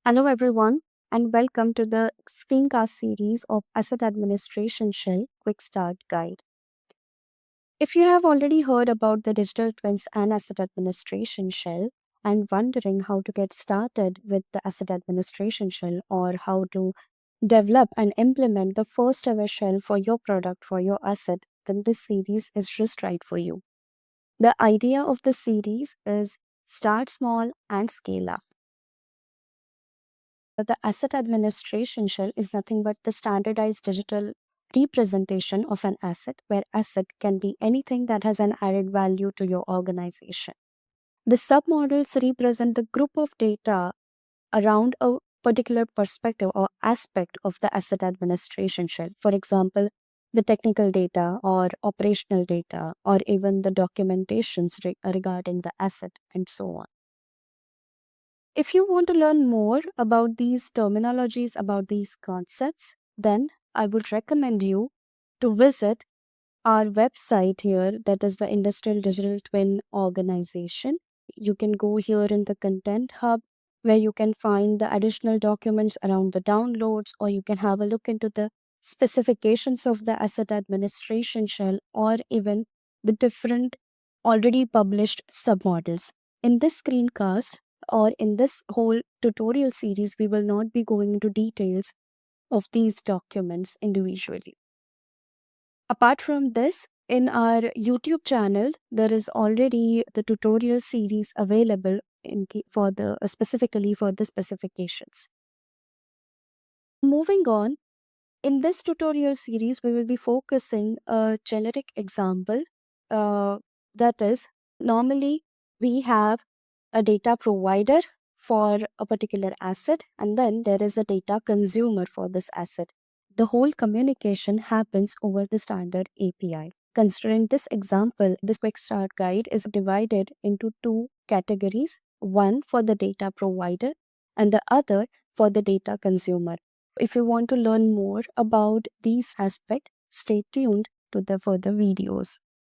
Hello, everyone, and welcome to the screencast series of Asset Administration Shell Quick Start Guide. If you have already heard about the digital twins and asset administration shell and wondering how to get started with the asset administration shell or how to develop and implement the first ever shell for your product, for your asset, then this series is just right for you. The idea of the series is start small and scale up. The asset administration shell is nothing but the standardized digital representation of an asset, where asset can be anything that has an added value to your organization. The submodels represent the group of data around a particular perspective or aspect of the asset administration shell. For example, the technical data or operational data or even the documentations regarding the asset and so on. If you want to learn more about these terminologies, about these concepts, then I would recommend you to visit our website here, that is the Industrial Digital Twin Organization. You can go here in the Content Hub where you can find the additional documents around the downloads, or you can have a look into the specifications of the asset administration shell or even the different already published submodels. In this screencast, or in this whole tutorial series, we will not be going into details of these documents individually. Apart from this, in our YouTube channel, there is already the tutorial series available for the specifically for the specifications. Moving on, in this tutorial series, we will be focusing a generic example. That is, normally we have a data provider for a particular asset, and then there is a data consumer for this asset. The whole communication happens over the standard API. Considering this example, this quick start guide is divided into two categories, one for the data provider and the other for the data consumer. If you want to learn more about these aspects, stay tuned to the further videos.